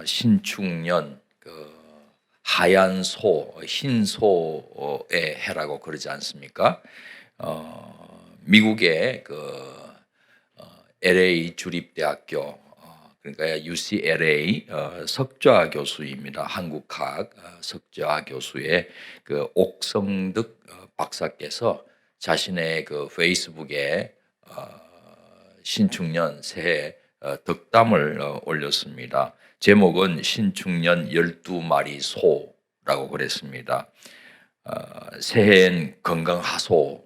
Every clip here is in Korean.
신축년 하얀 소, 흰 소의 해라고 그러지 않습니까? 미국의 LA 주립대학교 그러니까 UCLA 석좌 교수입니다. 한국학 석좌 교수의 옥성득 박사께서 자신의 페이스북에 신축년 새해 덕담을 올렸습니다. 제목은 신축년 12마리 소라고 그랬습니다. 새해엔 건강하소,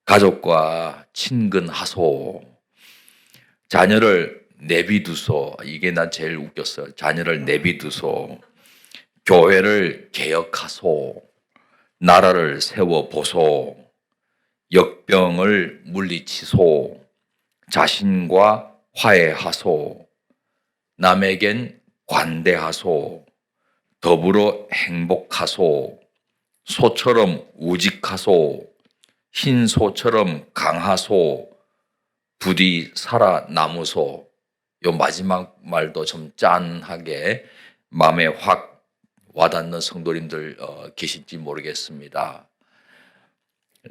가족과 친근하소, 자녀를 내비두소. 이게 난 제일 웃겼어요. 자녀를 내비두소, 교회를 개혁하소, 나라를 세워보소, 역병을 물리치소, 자신과 화해하소, 남에겐 관대하소, 더불어 행복하소, 소처럼 우직하소, 흰 소처럼 강하소, 부디 살아남으소. 요 마지막 말도 좀 짠하게 마음에 확 와닿는 성도님들 계실지 모르겠습니다.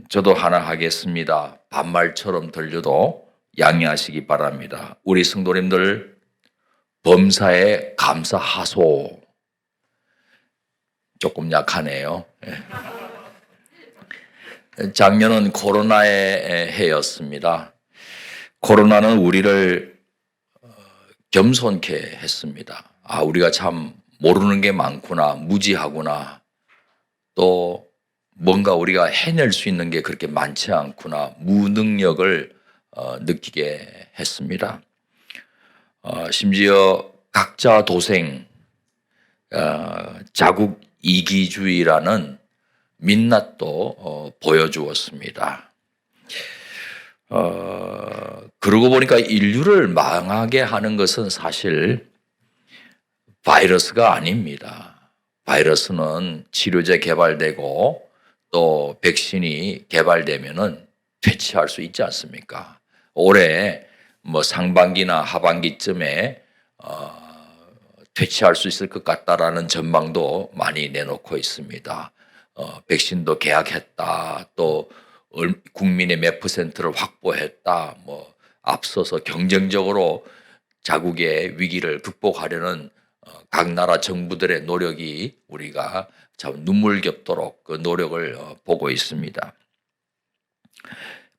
저도 하나 하겠습니다. 반말처럼 들려도 양해하시기 바랍니다. 우리 성도님들 범사에 감사하소. 조금 약하네요. 작년은 코로나의 해였습니다. 코로나는 우리를 겸손케 했습니다. 우리가 참 모르는 게 많구나, 무지하구나, 또 뭔가 우리가 해낼 수 있는 게 그렇게 많지 않구나, 무능력을 느끼게 했습니다. 심지어 각자 도생, 자국 이기주의라는 민낯도 보여주었습니다. 그러고 보니까 인류를 망하게 하는 것은 사실 바이러스가 아닙니다. 바이러스는 치료제 개발되고 또 백신이 개발되면은 퇴치할 수 있지 않습니까? 올해 상반기나 하반기쯤에 퇴치할 수 있을 것 같다라는 전망도 많이 내놓고 있습니다. 백신도 계약했다, 또 국민의 몇 퍼센트를 확보했다, 앞서서 경쟁적으로 자국의 위기를 극복하려는 각 나라 정부들의 노력이 우리가 참 눈물겹도록 그 노력을 보고 있습니다.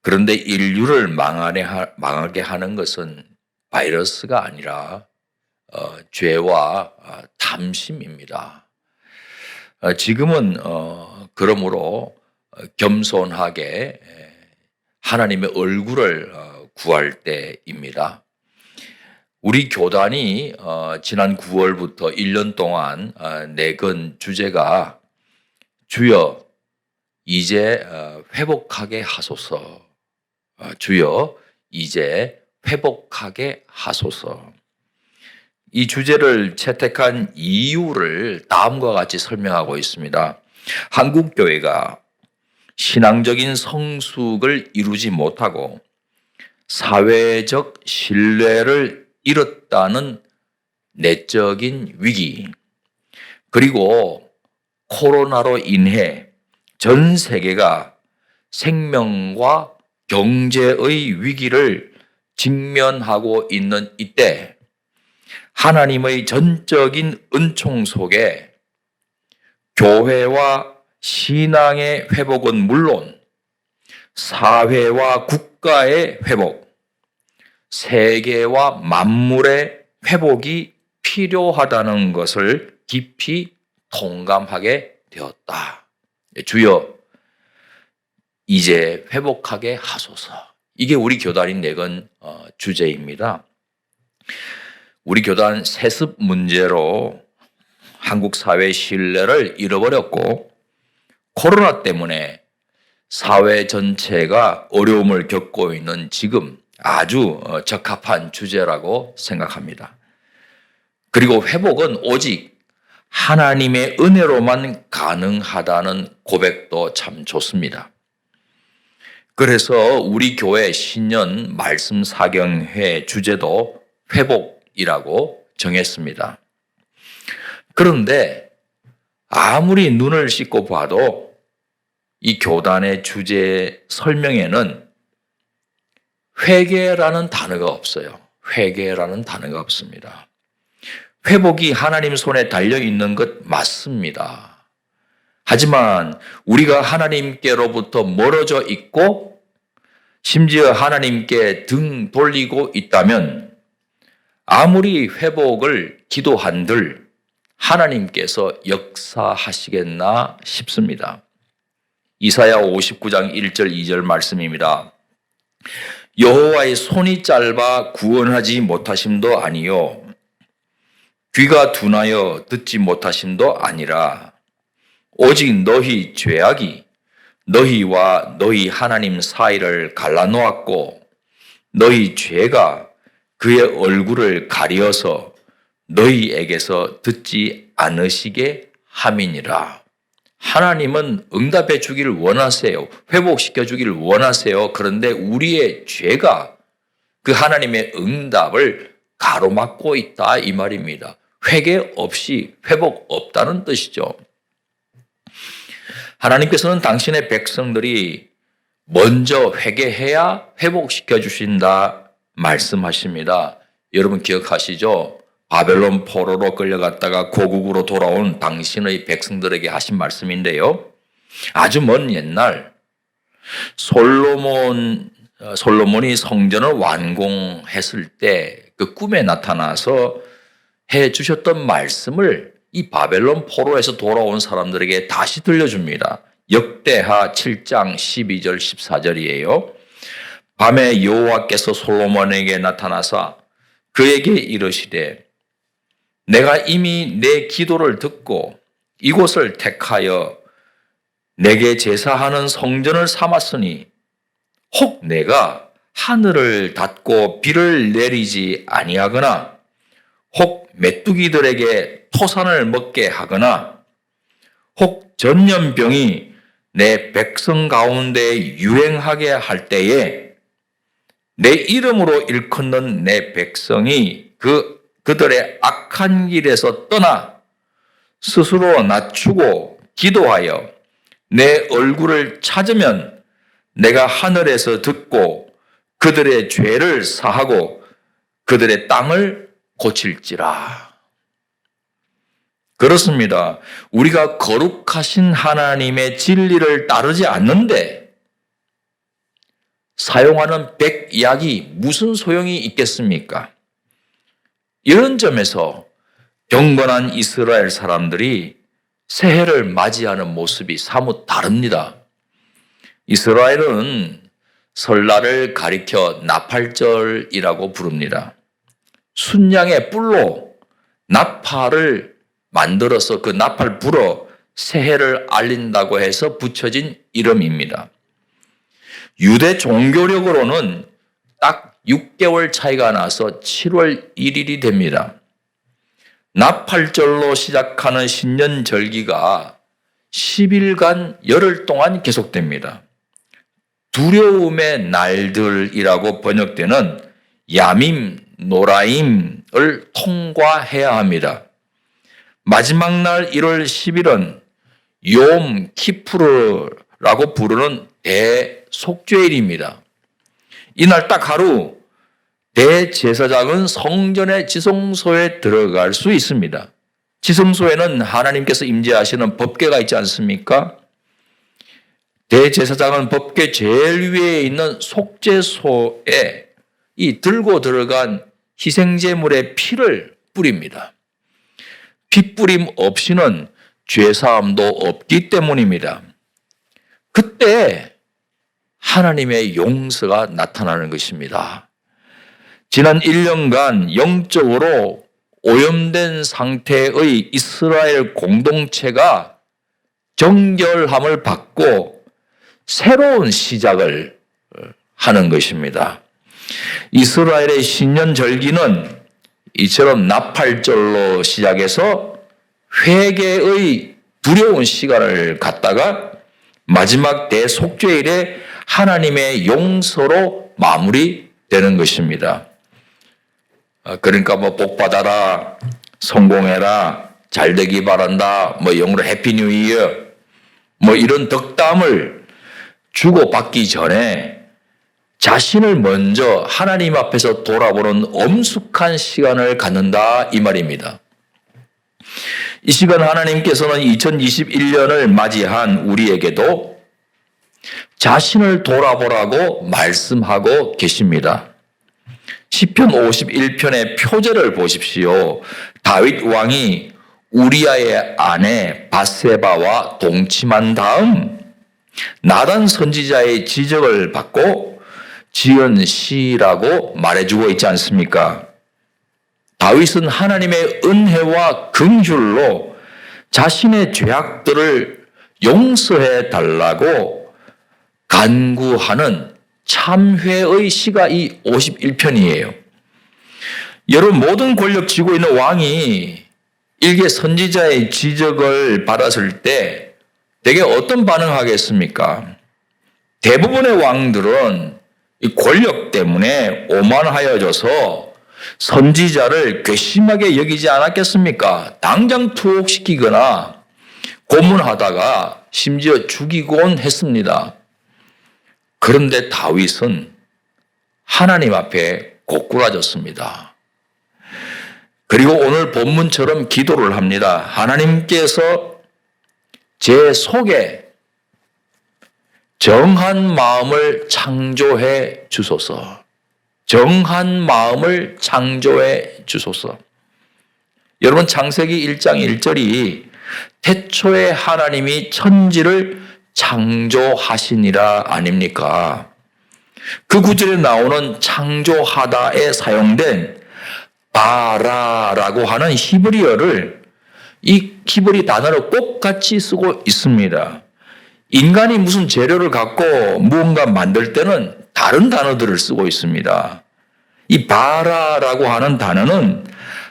그런데 인류를 망하게 하는 것은 바이러스가 아니라 죄와 탐심입니다. 지금은 그러므로 겸손하게 하나님의 얼굴을 구할 때입니다. 우리 교단이 지난 9월부터 1년 동안 내건 주제가 주여 이제 회복하게 하소서, 주여 이제 회복하게 하소서. 이 주제를 채택한 이유를 다음과 같이 설명하고 있습니다. 한국교회가 신앙적인 성숙을 이루지 못하고 사회적 신뢰를 잃었다는 내적인 위기, 그리고 코로나로 인해 전 세계가 생명과 경제의 위기를 직면하고 있는 이때 하나님의 전적인 은총 속에 교회와 신앙의 회복은 물론 사회와 국가의 회복, 세계와 만물의 회복이 필요하다는 것을 깊이 동감하게 되었다. 주여 이제 회복하게 하소서. 이게 우리 교단이 내건 주제입니다. 우리 교단 세습 문제로 한국 사회의 신뢰를 잃어버렸고 코로나 때문에 사회 전체가 어려움을 겪고 있는 지금 아주 적합한 주제라고 생각합니다. 그리고 회복은 오직 하나님의 은혜로만 가능하다는 고백도 참 좋습니다. 그래서 우리 교회 신년 말씀 사경회 주제도 회복 주일이라고 정했습니다. 그런데 아무리 눈을 씻고 봐도 이 교단의 주제 설명에는 회개라는 단어가 없어요. 회개라는 단어가 없습니다. 회복이 하나님 손에 달려 있는 것 맞습니다. 하지만 우리가 하나님께로부터 멀어져 있고 심지어 하나님께 등 돌리고 있다면 아무리 회복을 기도한들 하나님께서 역사하시겠나 싶습니다. 이사야 59장 1절 2절 말씀입니다. 여호와의 손이 짧아 구원하지 못하심도 아니요 귀가 둔하여 듣지 못하심도 아니라 오직 너희 죄악이 너희와 너희 하나님 사이를 갈라놓았고 너희 죄가 그의 얼굴을 가리어서 너희에게서 듣지 않으시게 함이니라. 하나님은 응답해 주기를 원하세요. 회복시켜 주기를 원하세요. 그런데 우리의 죄가 그 하나님의 응답을 가로막고 있다 이 말입니다. 회개 없이 회복 없다는 뜻이죠. 하나님께서는 당신의 백성들이 먼저 회개해야 회복시켜 주신다 말씀하십니다. 여러분 기억하시죠? 바벨론 포로로 끌려갔다가 고국으로 돌아온 당신의 백성들에게 하신 말씀인데요. 아주 먼 옛날 솔로몬이 성전을 완공했을 때 그 꿈에 나타나서 해 주셨던 말씀을 이 바벨론 포로에서 돌아온 사람들에게 다시 들려줍니다. 역대하 7장 12절 14절이에요. 밤에 여호와께서 솔로몬에게 나타나사 그에게 이르시되 내가 이미 내 기도를 듣고 이곳을 택하여 내게 제사하는 성전을 삼았으니 혹 내가 하늘을 닫고 비를 내리지 아니하거나 혹 메뚜기들에게 토산을 먹게 하거나 혹 전염병이 내 백성 가운데 유행하게 할 때에 내 이름으로 일컫는 내 백성이 그들의 악한 길에서 떠나 스스로 낮추고 기도하여 내 얼굴을 찾으면 내가 하늘에서 듣고 그들의 죄를 사하고 그들의 땅을 고칠지라. 그렇습니다. 우리가 거룩하신 하나님의 진리를 따르지 않는데 사용하는 백약이 무슨 소용이 있겠습니까? 이런 점에서 경건한 이스라엘 사람들이 새해를 맞이하는 모습이 사뭇 다릅니다. 이스라엘은 설날을 가리켜 나팔절이라고 부릅니다. 순양의 뿔로 나팔을 만들어서 그 나팔 불어 새해를 알린다고 해서 붙여진 이름입니다. 유대 종교력으로는 딱 6개월 차이가 나서 7월 1일이 됩니다. 나팔절로 시작하는 신년절기가 10일간 열흘 동안 계속됩니다. 두려움의 날들이라고 번역되는 야밈, 노라임을 통과해야 합니다. 마지막 날 1월 10일은 욤 키푸르라고 부르는 대속죄일입니다. 이날 딱 하루 대제사장은 성전의 지성소에 들어갈 수 있습니다. 지성소에는 하나님께서 임재하시는 법궤가 있지 않습니까? 대제사장은 법궤 제일 위에 있는 속죄소에 이 들고 들어간 희생제물의 피를 뿌립니다. 피 뿌림 없이는 죄사함도 없기 때문입니다. 그때 하나님의 용서가 나타나는 것입니다. 지난 1년간 영적으로 오염된 상태의 이스라엘 공동체가 정결함을 받고 새로운 시작을 하는 것입니다. 이스라엘의 신년절기는 이처럼 나팔절로 시작해서 회개의 두려운 시간을 갖다가 마지막 대속죄일에 하나님의 용서로 마무리되는 것입니다. 그러니까 뭐 복 받아라, 성공해라, 잘 되기 바란다, 뭐 영어로 해피 뉴 이어, 뭐 이런 덕담을 주고받기 전에 자신을 먼저 하나님 앞에서 돌아보는 엄숙한 시간을 갖는다 이 말입니다. 이 시간 하나님께서는 2021년을 맞이한 우리에게도 자신을 돌아보라고 말씀하고 계십니다. 시편 51편의 표제를 보십시오. 다윗 왕이 우리아의 아내 밧세바와 동침한 다음 나단 선지자의 지적을 받고 지은 시라고 말해주고 있지 않습니까? 다윗은 하나님의 은혜와 긍휼로 자신의 죄악들을 용서해 달라고 간구하는 참회의 시가 이 51편이에요. 여러분, 모든 권력 쥐고 있는 왕이 일개 선지자의 지적을 받았을 때 대개 어떤 반응하겠습니까? 대부분의 왕들은 이 권력 때문에 오만하여져서 선지자를 괘씸하게 여기지 않았겠습니까? 당장 투옥시키거나 고문하다가 심지어 죽이곤 했습니다. 그런데 다윗은 하나님 앞에 고꾸라졌습니다. 그리고 오늘 본문처럼 기도를 합니다. 하나님께서 제 속에 정한 마음을 창조해 주소서. 정한 마음을 창조해 주소서. 여러분, 창세기 1장 1절이 태초에 하나님이 천지를 창조하시니라 아닙니까? 그 구절에 나오는 창조하다에 사용된 바라라고 하는 히브리어를 이 히브리 단어를 꼭 같이 쓰고 있습니다. 인간이 무슨 재료를 갖고 무언가 만들 때는 다른 단어들을 쓰고 있습니다. 이 바라라고 하는 단어는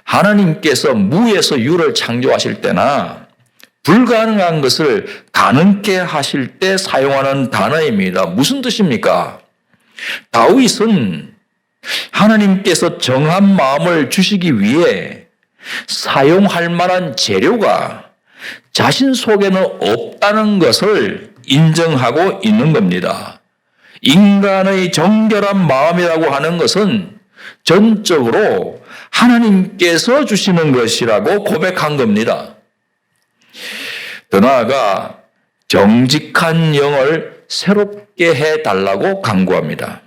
하나님께서 무에서 유를 창조하실 때나 불가능한 것을 가능케 하실 때 사용하는 단어입니다. 무슨 뜻입니까? 다윗은 하나님께서 정한 마음을 주시기 위해 사용할 만한 재료가 자신 속에는 없다는 것을 인정하고 있는 겁니다. 인간의 정결한 마음이라고 하는 것은 전적으로 하나님께서 주시는 것이라고 고백한 겁니다. 더 나아가 정직한 영을 새롭게 해달라고 강구합니다.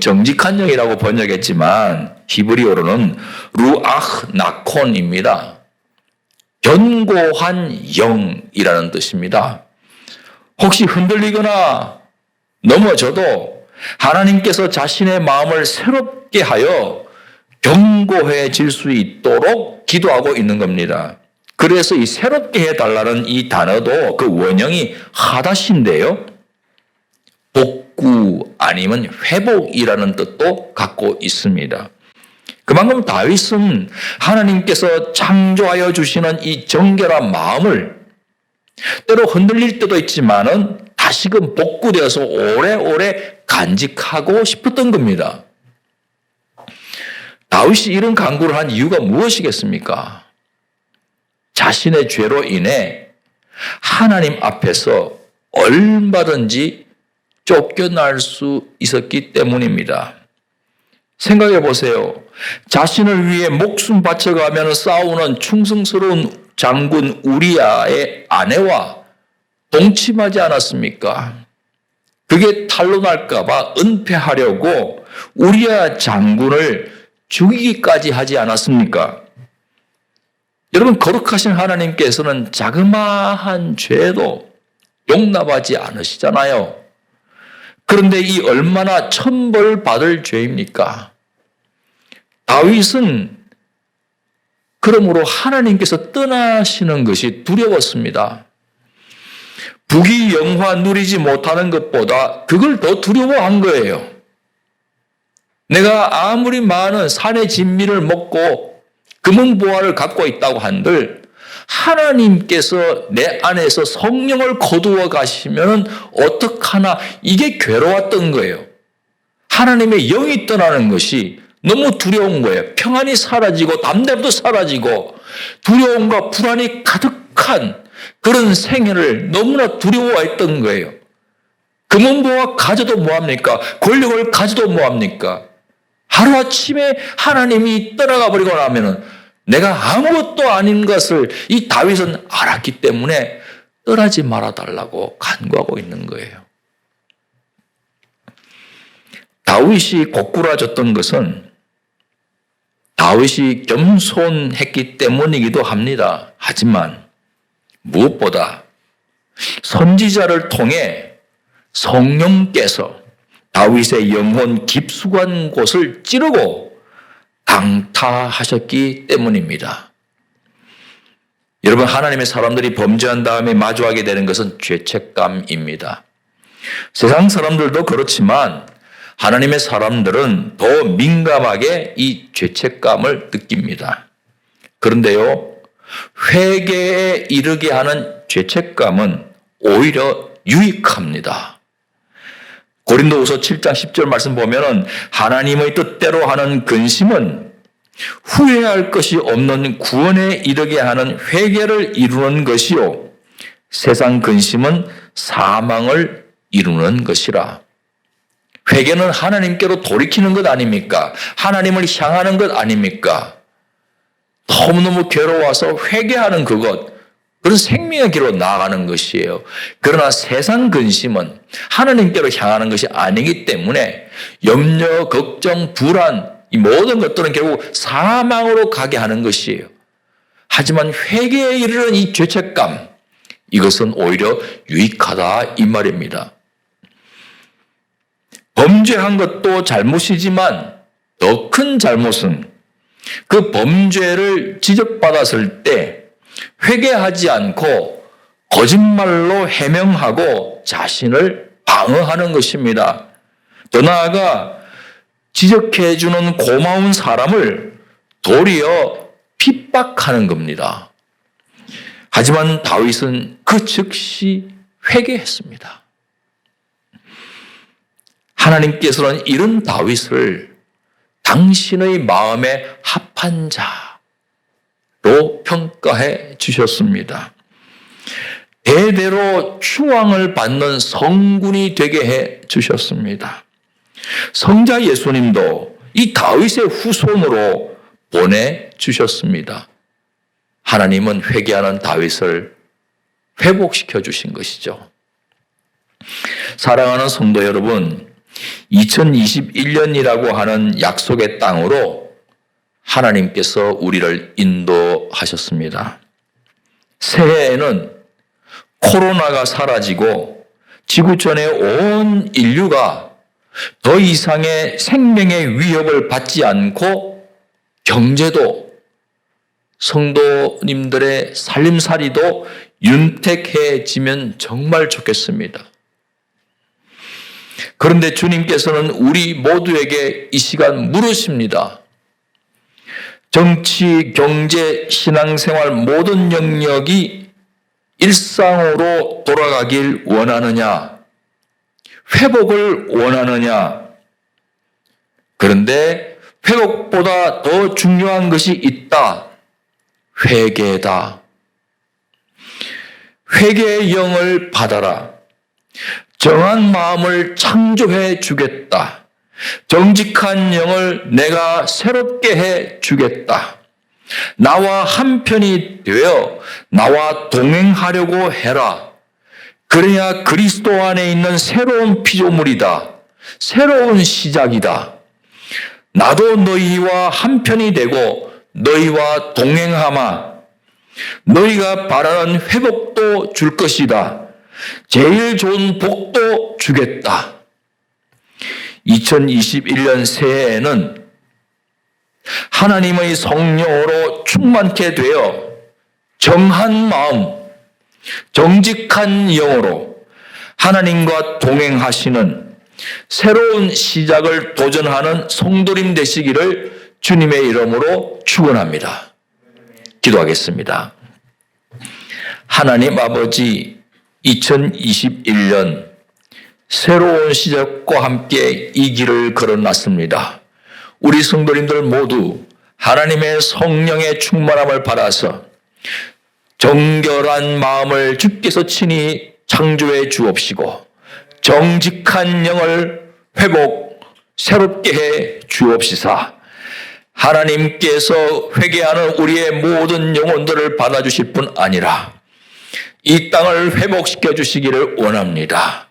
정직한 영이라고 번역했지만 히브리어로는 루아흐 나콘입니다. 견고한 영이라는 뜻입니다. 혹시 흔들리거나 넘어져도 하나님께서 자신의 마음을 새롭게 하여 견고해질 수 있도록 기도하고 있는 겁니다. 그래서 이 새롭게 해달라는 이 단어도 그 원형이 하다시인데요. 복구 아니면 회복이라는 뜻도 갖고 있습니다. 그만큼 다윗은 하나님께서 창조하여 주시는 이 정결한 마음을 때로 흔들릴 때도 있지만은 다시금 복구되어서 오래오래 간직하고 싶었던 겁니다. 다윗이 이런 간구를 한 이유가 무엇이겠습니까? 자신의 죄로 인해 하나님 앞에서 얼마든지 쫓겨날 수 있었기 때문입니다. 생각해 보세요. 자신을 위해 목숨 바쳐가며 싸우는 충성스러운 장군 우리아의 아내와 동침하지 않았습니까? 그게 탄로 날까 봐 은폐하려고 우리아 장군을 죽이기까지 하지 않았습니까? 여러분, 거룩하신 하나님께서는 자그마한 죄도 용납하지 않으시잖아요. 그런데 이 얼마나 천벌받을 죄입니까? 다윗은 그러므로 하나님께서 떠나시는 것이 두려웠습니다. 부귀영화 누리지 못하는 것보다 그걸 더 두려워한 거예요. 내가 아무리 많은 산의 진미를 먹고 금은보화를 갖고 있다고 한들 하나님께서 내 안에서 성령을 거두어 가시면 어떡하나, 이게 괴로웠던 거예요. 하나님의 영이 떠나는 것이 너무 두려운 거예요. 평안이 사라지고 담대함도 사라지고 두려움과 불안이 가득한 그런 생애를 너무나 두려워했던 거예요. 금은보화 가져도 뭐합니까? 권력을 가져도 뭐합니까? 하루아침에 하나님이 떠나가 버리고 나면은 내가 아무것도 아닌 것을 이 다윗은 알았기 때문에 떠나지 말아달라고 간구하고 있는 거예요. 다윗이 고꾸라졌던 것은 다윗이 겸손했기 때문이기도 합니다. 하지만 무엇보다 선지자를 통해 성령께서 다윗의 영혼 깊숙한 곳을 찌르고 강타하셨기 때문입니다. 여러분, 하나님의 사람들이 범죄한 다음에 마주하게 되는 것은 죄책감입니다. 세상 사람들도 그렇지만 하나님의 사람들은 더 민감하게 이 죄책감을 느낍니다. 그런데요, 회개에 이르게 하는 죄책감은 오히려 유익합니다. 고린도후서 7장 10절 말씀 보면은 하나님의 뜻대로 하는 근심은 후회할 것이 없는 구원에 이르게 하는 회개를 이루는 것이요, 세상 근심은 사망을 이루는 것이라. 회개는 하나님께로 돌이키는 것 아닙니까? 하나님을 향하는 것 아닙니까? 너무너무 괴로워서 회개하는 그것, 그런 생명의 길로 나아가는 것이에요. 그러나 세상 근심은 하나님께로 향하는 것이 아니기 때문에 염려, 걱정, 불안, 이 모든 것들은 결국 사망으로 가게 하는 것이에요. 하지만 회개에 이르는 이 죄책감, 이것은 오히려 유익하다 이 말입니다. 범죄한 것도 잘못이지만 더 큰 잘못은 그 범죄를 지적받았을 때 회개하지 않고 거짓말로 해명하고 자신을 방어하는 것입니다. 더 나아가 지적해주는 고마운 사람을 도리어 핍박하는 겁니다. 하지만 다윗은 그 즉시 회개했습니다. 하나님께서는 이런 다윗을 당신의 마음에 합한 자로 평가해 주셨습니다. 대대로 추앙을 받는 성군이 되게 해 주셨습니다. 성자 예수님도 이 다윗의 후손으로 보내주셨습니다. 하나님은 회개하는 다윗을 회복시켜 주신 것이죠. 사랑하는 성도 여러분, 2021년이라고 하는 약속의 땅으로 하나님께서 우리를 인도하셨습니다. 새해에는 코로나가 사라지고 지구촌의 온 인류가 더 이상의 생명의 위협을 받지 않고 경제도 성도님들의 살림살이도 윤택해지면 정말 좋겠습니다. 그런데 주님께서는 우리 모두에게 이 시간 물으십니다. 정치, 경제, 신앙생활 모든 영역이 일상으로 돌아가길 원하느냐? 회복을 원하느냐? 그런데 회복보다 더 중요한 것이 있다. 회개다. 회개의 영을 받아라. 정한 마음을 창조해 주겠다. 정직한 영을 내가 새롭게 해 주겠다. 나와 한편이 되어 나와 동행하려고 해라. 그래야 그리스도 안에 있는 새로운 피조물이다. 새로운 시작이다. 나도 너희와 한편이 되고 너희와 동행하마. 너희가 바라는 회복도 줄 것이다. 제일 좋은 복도 주겠다. 2021년 새해에는 하나님의 성령으로 충만케 되어 정한 마음, 정직한 영으로 하나님과 동행하시는 새로운 시작을 도전하는 성도님 되시기를 주님의 이름으로 축원합니다. 기도하겠습니다. 하나님 아버지, 2021년 새로운 시작과 함께 이 길을 걸어놨습니다. 우리 성도님들 모두 하나님의 성령의 충만함을 받아서 정결한 마음을 주께서 친히 창조해 주옵시고 정직한 영을 새롭게 해 주옵시사. 하나님께서 회개하는 우리의 모든 영혼들을 받아주실 뿐 아니라 이 땅을 회복시켜 주시기를 원합니다.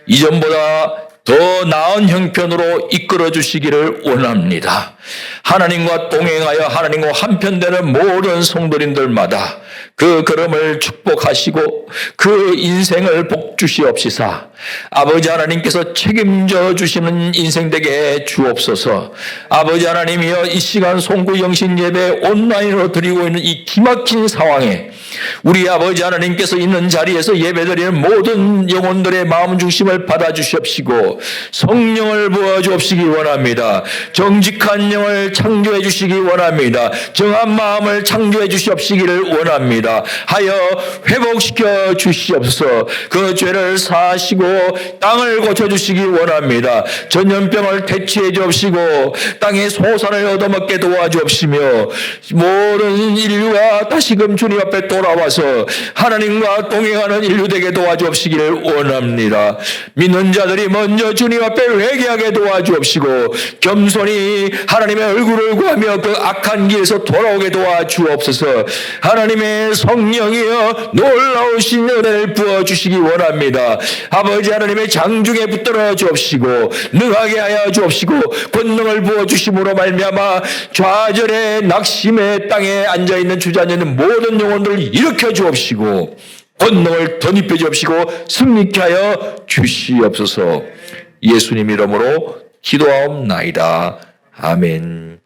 이전보다 더 나은 형편으로 이끌어 주시기를 원합니다. 하나님과 동행하여 하나님과 한편되는 모든 성도님들마다 그 걸음을 축복하시고 그 인생을 복주시옵시사. 아버지 하나님께서 책임져 주시는 인생 되게 주옵소서. 아버지 하나님이여, 이 시간 송구 영신 예배 온라인으로 드리고 있는 이 기막힌 상황에 우리 아버지 하나님께서 있는 자리에서 예배드리는 모든 영혼들의 마음 중심을 받아주시옵시고 성령을 부어주옵시기 원합니다. 정직한 영을 창조해 주시기 원합니다. 정한 마음을 창조해 주시옵시기를 원합니다. 하여 회복시켜 주시옵소서. 그 죄를 사하시고 땅을 고쳐주시기 원합니다. 전염병을 퇴치해 주옵시고 땅의 소산을 얻어먹게 도와주옵시며 모든 인류가 다시금 주님 앞에 돌아와서 하나님과 동행하는 인류 되게 도와주옵시기를 원합니다. 믿는 자들이 먼저 주님 앞에 회개하게 도와주옵시고 겸손히 하나님의 얼굴을 구하며 그 악한 길에서 돌아오게 도와주옵소서. 하나님의 성령이여 놀라우신 은혜를 부어주시기 원합니다. 아버지 하나님의 장중에 붙들어 주옵시고 능하게 하여 주옵시고 권능을 부어주심으로 말미암아 좌절의 낙심의 땅에 앉아있는 주저앉는 모든 영혼들을 일으켜 주옵시고 권능을 덧입혀 주옵시고 승리케 하여 주시옵소서. 예수님 이름으로 기도하옵나이다. 아멘.